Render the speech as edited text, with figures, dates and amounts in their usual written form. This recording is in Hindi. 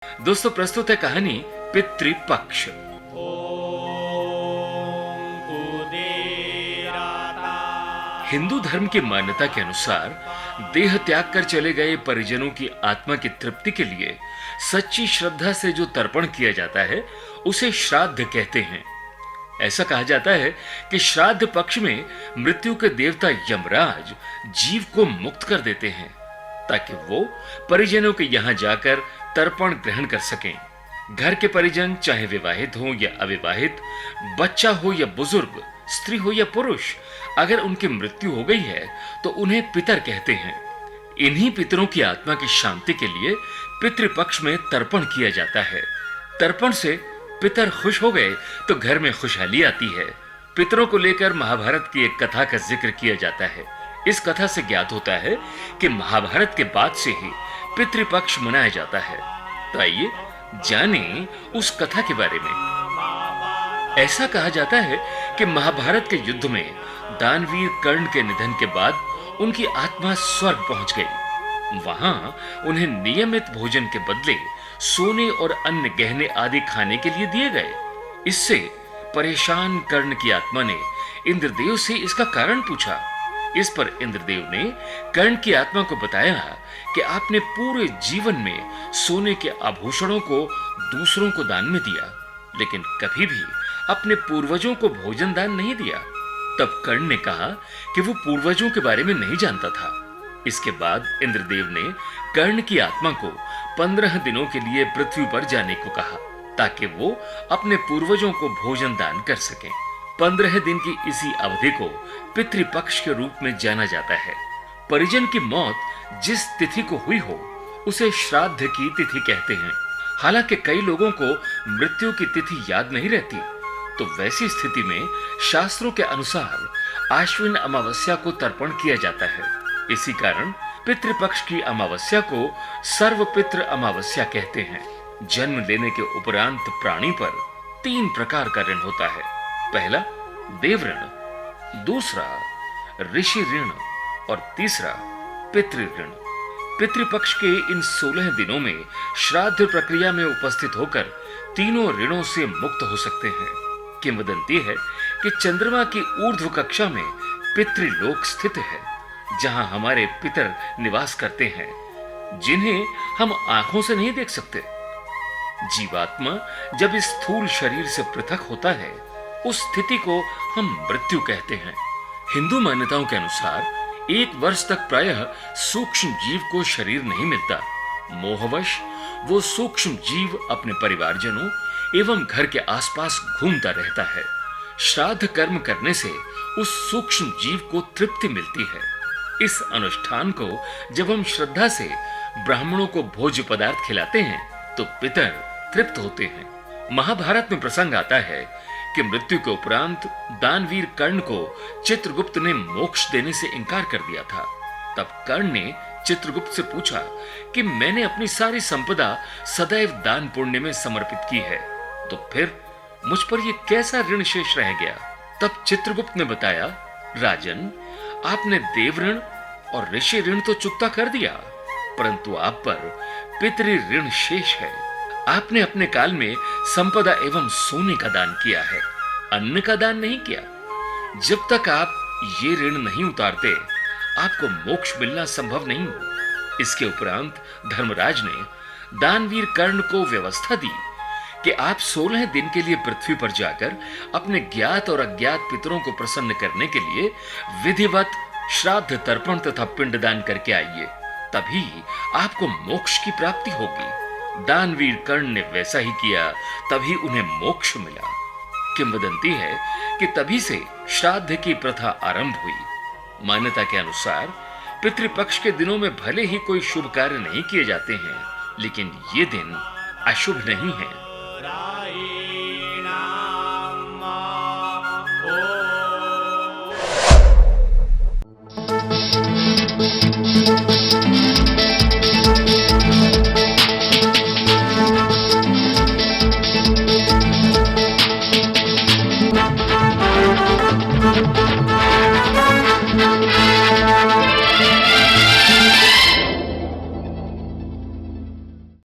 दोस्तों, प्रस्तुत है कहानी पितृपक्ष। हिंदू धर्म की मान्यता के अनुसार देह त्याग कर चले गए परिजनों की आत्मा की तृप्ति के लिए सच्ची श्रद्धा से जो तर्पण किया जाता है उसे श्राद्ध कहते हैं। ऐसा कहा जाता है कि श्राद्ध पक्ष में मृत्यु के देवता यमराज जीव को मुक्त कर देते हैं ताकि वो परिजनों के यहां जाकर तर्पण ग्रहण कर सकें। घर के परिजन चाहे विवाहित हो या अविवाहित, बच्चा हो या बुजुर्ग, स्त्री हो या पुरुष, अगर उनकी मृत्यु हो गई है तो उन्हें पितर कहते हैं। इन्हीं पितरों की आत्मा की शांति के लिए पितृपक्ष में तर्पण किया जाता है। तर्पण से पितर खुश हो गए तो घर में खुशहाली आती है। पितरों को लेकर महाभारत की एक कथा का जिक्र किया जाता है। इस कथा से ज्ञात होता है कि महाभारत के बाद से ही पितृपक्ष मनाया जाता है। तो आइए जानें उस कथा के बारे में। ऐसा कहा जाता है कि महाभारत के युद्ध में दानवीर कर्ण के निधन के बाद उनकी आत्मा स्वर्ग पहुंच गई। वहां उन्हें नियमित भोजन के बदले सोने और अन्य गहने आदि खाने के लिए दिए गए। इससे परेशान कर्ण की आत्मा ने इंद्रदेव से इसका कारण पूछा। इस पर इंद्रदेव ने कर्ण की आत्मा को बताया कि आपने पूरे जीवन में सोने के आभूषणों को दूसरों को दान में दिया, लेकिन कभी भी अपने पूर्वजों को भोजन दान नहीं दिया। तब कर्ण ने कहा कि वो पूर्वजों के बारे में नहीं जानता था। इसके बाद इंद्रदेव ने कर्ण की आत्मा को 15 दिनों के लिए पृथ्वी पर जाने को कहा ताकि वो अपने पूर्वजों को भोजन दान कर सकें। 15 दिन की इसी अवधि को पितृपक्ष के रूप में जाना जाता है। परिजन की मौत जिस तिथि को हुई हो उसे श्राद्ध की तिथि कहते हैं। हालांकि कई लोगों को मृत्यु की तिथि याद नहीं रहती, तो वैसी स्थिति में शास्त्रों के अनुसार आश्विन अमावस्या को तर्पण किया जाता है। इसी कारण पितृपक्ष की अमावस्या को सर्वपितृ अमावस्या कहते हैं। जन्म लेने के उपरांत प्राणी पर 3 प्रकार का ऋण होता है। पहला देव ऋण, दूसरा ऋषि ऋण और तीसरा पितृ ऋण। पितृपक्ष के इन 16 दिनों में श्राद्ध प्रक्रिया में उपस्थित होकर तीनों ऋणों से मुक्त हो सकते हैं। किंवदंती है कि चंद्रमा की ऊर्ध्व कक्षा में पितृलोक स्थित है, जहां हमारे पितर निवास करते हैं, जिन्हें हम आंखों से नहीं देख सकते। जीवात्मा जब इस स्थूल शरीर से पृथक होता है, उस स्थिति को हम मृत्यु कहते हैं। हिंदू मान्यताओं के अनुसार 1 वर्ष तक प्रायः सूक्ष्म जीव को शरीर नहीं मिलता। मोहवश वो सूक्ष्म जीव अपने परिवारजनों एवं घर के आसपास घूमता रहता है। श्राद्ध कर्म करने से उस सूक्ष्म जीव को तृप्ति मिलती है। इस अनुष्ठान को जब हम श्रद्धा से ब्राह्मणों को भोज्य पदार्थ खिलाते हैं तो पितर तृप्त होते हैं। महाभारत में प्रसंग आता है कि मृत्यु के उपरांत दानवीर कर्ण को चित्रगुप्त ने मोक्ष देने से इनकार कर दिया था। तब कर्ण ने चित्रगुप्त से पूछा कि मैंने अपनी सारी संपदा सदैव दान पुण्य में समर्पित की है, तो फिर मुझ पर यह कैसा ऋण शेष रह गया। तब चित्रगुप्त ने बताया, राजन, आपने देव ऋण और ऋषि ऋण तो चुकता कर दिया, परंतु आप पर पितृ ऋण शेष है। आपने अपने काल में संपदा एवं सोने का दान किया है, अन्न का दान नहीं किया। जब तक आप ये ऋण नहीं उतारते, आपको मोक्ष मिलना संभव नहीं। इसके उपरांत धर्मराज ने दानवीर कर्ण को व्यवस्था दी कि आप 16 दिन के लिए पृथ्वी पर जाकर अपने ज्ञात और अज्ञात पितरों को प्रसन्न करने के लिए विधिवत श्राद्ध तर्पण तथा पिंडदान करके आइए, तभी आपको मोक्ष की प्राप्ति होगी। दानवीर कर्ण ने वैसा ही किया, तभी उन्हें मोक्ष मिला। किंवदंती है कि तभी से श्राद्ध की प्रथा आरंभ हुई। मान्यता के अनुसार पितृपक्ष के दिनों में भले ही कोई शुभ कार्य नहीं किए जाते हैं, लेकिन ये दिन अशुभ नहीं है।